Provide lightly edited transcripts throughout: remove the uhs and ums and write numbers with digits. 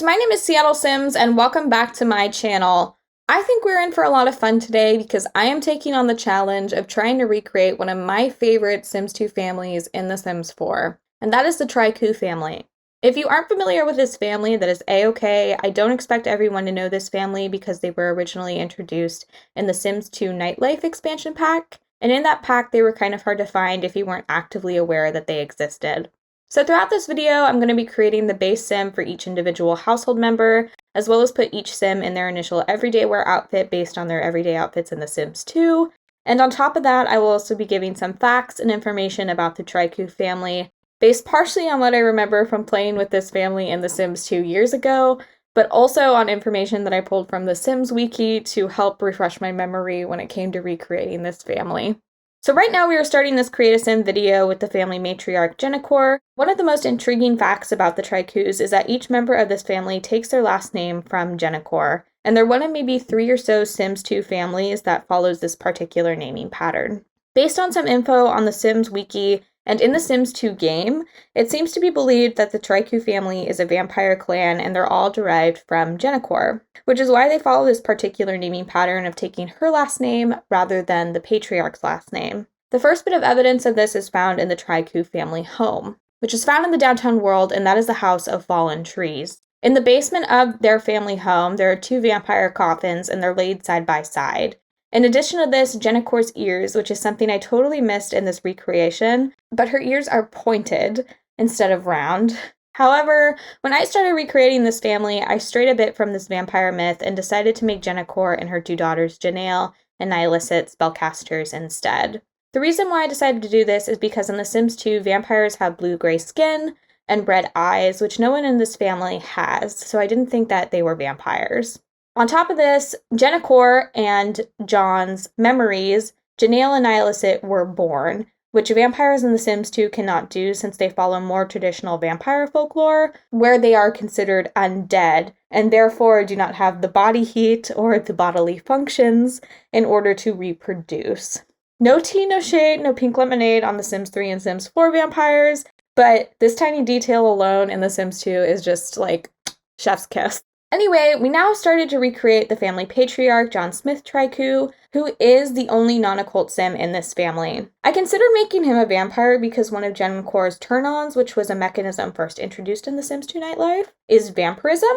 guys, my name is Seattle Sims and welcome back to my channel. I think we're in for a lot of fun today because I am taking on the challenge of trying to recreate one of my favorite Sims 2 families in The Sims 4, and that is the Tricou family. If you aren't familiar with this family, that is a-okay. I don't expect everyone to know this family because they were originally introduced in the Sims 2 Nightlife expansion pack, and in that pack they were kind of hard to find if you weren't actively aware that they existed. So throughout this video, I'm going to be creating the base sim for each individual household member, as well as put each sim in their initial everyday wear outfit based on their everyday outfits in The Sims 2. And on top of that, I will also be giving some facts and information about the Tricou family, based partially on what I remember from playing with this family in The Sims 2 years ago, but also on information that I pulled from the Sims Wiki to help refresh my memory when it came to recreating this family. So right now we are starting this Create a Sim video with the family matriarch Jennicor. One of the most intriguing facts about the Tricous is that each member of this family takes their last name from Jennicor, and they're one of maybe 3 or so Sims 2 families that follows this particular naming pattern. Based on some info on the Sims Wiki and in the Sims 2 game, it seems to be believed that the Tricou family is a vampire clan and they're all derived from Jennicor, which is why they follow this particular naming pattern of taking her last name rather than the patriarch's last name. The first bit of evidence of this is found in the Tricou family home, which is found in the downtown world, and that is the House of Fallen Trees. In the basement of their family home, there are 2 vampire coffins and they're laid side by side. In addition to this, Jennicor's ears, which is something I totally missed in this recreation, but her ears are pointed instead of round. However, when I started recreating this family, I strayed a bit from this vampire myth and decided to make Jennicor and her 2 daughters, Janaile and Nihilicet, spellcasters instead. The reason why I decided to do this is because in The Sims 2, vampires have blue-gray skin and red eyes, which no one in this family has, so I didn't think that they were vampires. On top of this, Jennicor and John's memories, Janaile and Nihilicet were born, which vampires in The Sims 2 cannot do since they follow more traditional vampire folklore, where they are considered undead, and therefore do not have the body heat or the bodily functions in order to reproduce. No tea, no shade, no pink lemonade on The Sims 3 and Sims 4 vampires, but this tiny detail alone in The Sims 2 is just like chef's kiss. Anyway, we now started to recreate the family patriarch, John Smith Tricou, who is the only non-occult sim in this family. I considered making him a vampire because one of Jennicor's turn-ons, which was a mechanism first introduced in The Sims 2 Nightlife, is vampirism.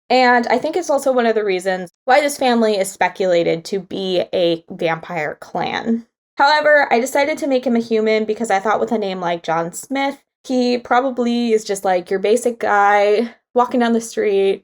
And I think it's also one of the reasons why this family is speculated to be a vampire clan. However, I decided to make him a human because I thought with a name like John Smith, he probably is just like your basic guy walking down the street.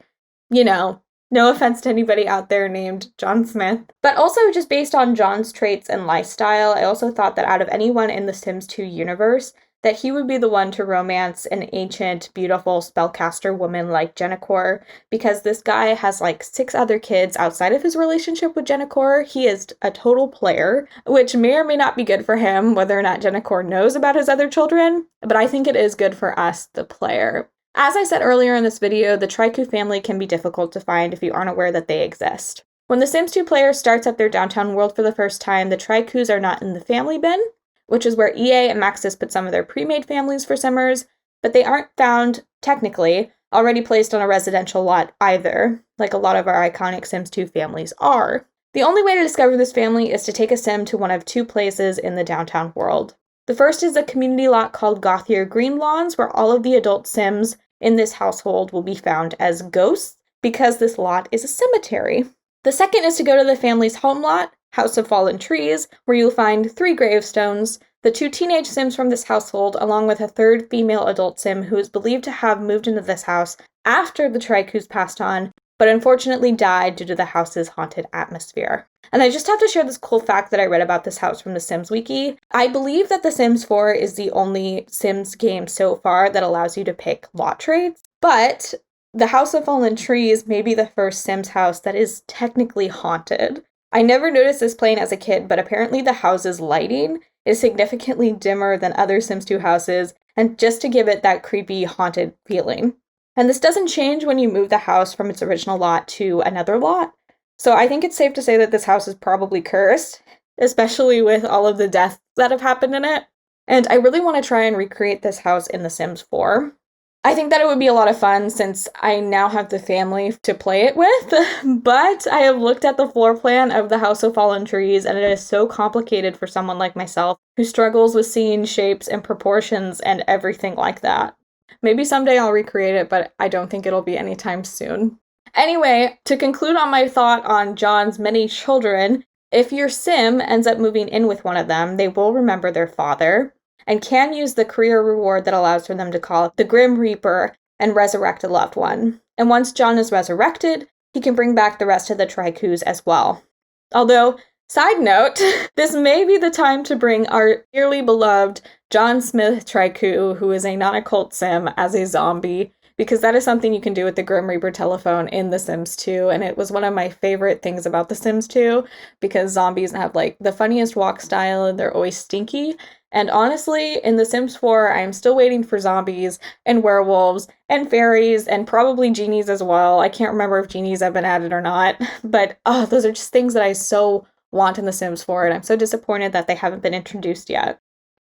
You know, no offense to anybody out there named John Smith. But also just based on John's traits and lifestyle, I also thought that out of anyone in the Sims 2 universe, that he would be the one to romance an ancient, beautiful spellcaster woman like Jennicor, because this guy has like 6 other kids outside of his relationship with Jennicor. He is a total player, which may or may not be good for him, whether or not Jennicor knows about his other children, but I think it is good for us, the player. As I said earlier in this video, the Tricou family can be difficult to find if you aren't aware that they exist. When the Sims 2 player starts up their downtown world for the first time, the Tricous are not in the family bin, which is where EA and Maxis put some of their pre-made families for Simmers, but they aren't found, technically, already placed on a residential lot either, like a lot of our iconic Sims 2 families are. The only way to discover this family is to take a sim to one of 2 places in the downtown world. The first is a community lot called Gothier Green Lawns, where all of the adult Sims in this household will be found as ghosts because this lot is a cemetery. The second is to go to the family's home lot, House of Fallen Trees, where you'll find 3 gravestones, the 2 teenage Sims from this household, along with a 3rd female adult Sim who is believed to have moved into this house after the Tricous passed on, but unfortunately died due to the house's haunted atmosphere. And I just have to share this cool fact that I read about this house from the Sims Wiki. I believe that The Sims 4 is the only Sims game so far that allows you to pick lot traits, but the House of Fallen Trees may be the first Sims house that is technically haunted. I never noticed this playing as a kid, but apparently the house's lighting is significantly dimmer than other Sims 2 houses, and just to give it that creepy, haunted feeling. And this doesn't change when you move the house from its original lot to another lot. So I think it's safe to say that this house is probably cursed, especially with all of the deaths that have happened in it. And I really want to try and recreate this house in The Sims 4. I think that it would be a lot of fun since I now have the family to play it with, but I have looked at the floor plan of the House of Fallen Trees, and it is so complicated for someone like myself who struggles with seeing shapes and proportions and everything like that. Maybe someday I'll recreate it, but I don't think it'll be anytime soon. Anyway, to conclude on my thought on John's many children, if your sim ends up moving in with one of them, they will remember their father and can use the career reward that allows for them to call the Grim Reaper and resurrect a loved one. And once John is resurrected, he can bring back the rest of the Tricous as well. Although, side note, this may be the time to bring our dearly beloved John Smith Tricou, who is a non-occult sim, as a zombie, because that is something you can do with the Grim Reaper telephone in The Sims 2, and it was one of my favorite things about The Sims 2, because zombies have, like, the funniest walk style, and they're always stinky. And honestly, in The Sims 4, I'm still waiting for zombies, and werewolves, and fairies, and probably genies as well. I can't remember if genies have been added or not, but those are just things that I so want in The Sims 4, and I'm so disappointed that they haven't been introduced yet.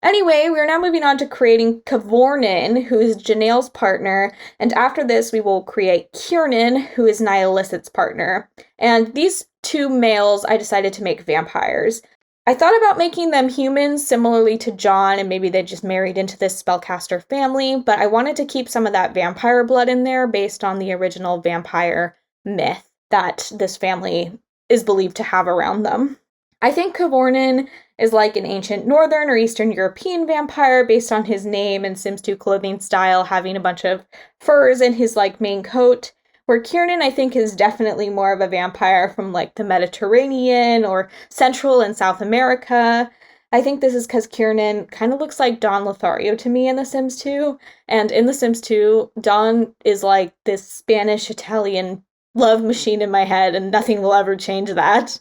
Anyway, we are now moving on to creating Kavornin, who is Janelle's partner, and after this we will create Kiernan, who is Nihilicit's partner. And these two males I decided to make vampires. I thought about making them humans similarly to John, and maybe they just married into this spellcaster family, but I wanted to keep some of that vampire blood in there based on the original vampire myth that this family is believed to have around them. I think Kavornin is like an ancient Northern or Eastern European vampire based on his name and Sims 2 clothing style, having a bunch of furs in his main coat, where Kiernan I think is definitely more of a vampire from the Mediterranean or Central and South America. I think this is because Kiernan kind of looks like Don Lothario to me in The Sims 2, and in The Sims 2, Don is like this Spanish-Italian love machine in my head, and nothing will ever change that.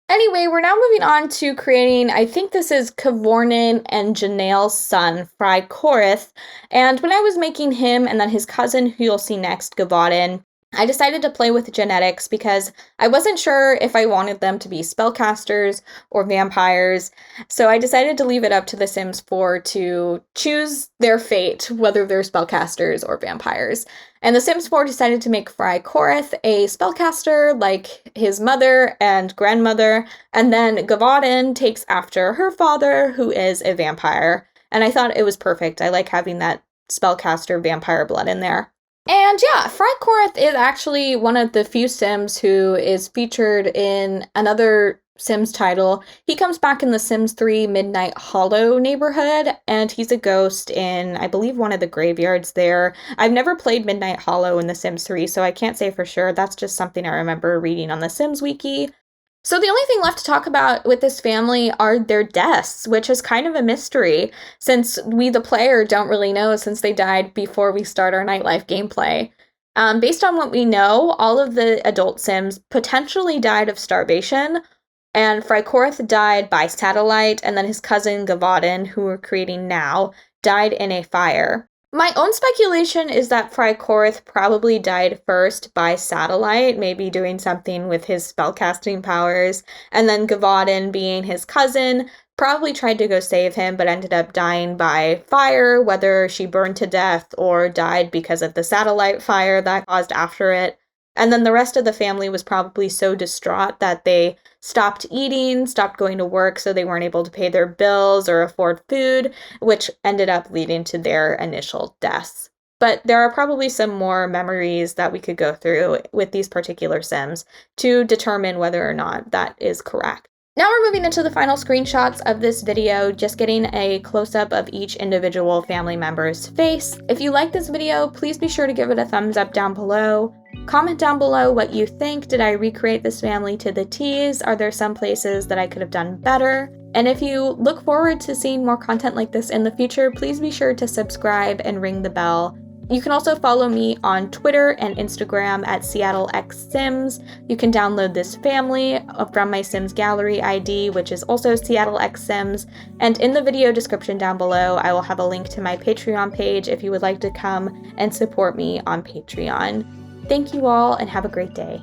Anyway, we're now moving on to creating, I think this is Kavornin and Janelle's son, Fry Korith, and when I was making him and then his cousin, who you'll see next, Gavaden, I decided to play with genetics because I wasn't sure if I wanted them to be spellcasters or vampires, so I decided to leave it up to The Sims 4 to choose their fate, whether they're spellcasters or vampires. And The Sims 4 decided to make Fry Korith a spellcaster like his mother and grandmother, and then Gavaden takes after her father, who is a vampire. And I thought it was perfect. I like having that spellcaster vampire blood in there. And yeah, Fry Korith is actually one of the few Sims who is featured in another Sims title. He comes back in the Sims 3 Midnight Hollow neighborhood, and he's a ghost in, I believe, one of the graveyards there. I've never played Midnight Hollow in the Sims 3, so I can't say for sure. That's just something I remember reading on the Sims Wiki. So the only thing left to talk about with this family are their deaths, which is kind of a mystery, since we, the player, don't really know since they died before we start our Nightlife gameplay. Based on what we know, all of the adult Sims potentially died of starvation, and Fry Korith died by satellite, and then his cousin Gavaden, who we're creating now, died in a fire. My own speculation is that Fry Korith probably died first by satellite, maybe doing something with his spellcasting powers, and then Gavaden, being his cousin, probably tried to go save him but ended up dying by fire, whether she burned to death or died because of the satellite fire that caused after it. And then the rest of the family was probably so distraught that they stopped eating, stopped going to work, so they weren't able to pay their bills or afford food, which ended up leading to their initial deaths. But there are probably some more memories that we could go through with these particular Sims to determine whether or not that is correct. Now we're moving into the final screenshots of this video, just getting a close-up of each individual family member's face. If you like this video, please be sure to give it a thumbs up down below. Comment down below what you think. Did I recreate this family to the T's? Are there some places that I could have done better? And if you look forward to seeing more content like this in the future, please be sure to subscribe and ring the bell. You can also follow me on Twitter and Instagram at seattlexsims. You can download this family from my Sims Gallery ID, which is also seattlexsims. And in the video description down below, I will have a link to my Patreon page if you would like to come and support me on Patreon. Thank you all and have a great day.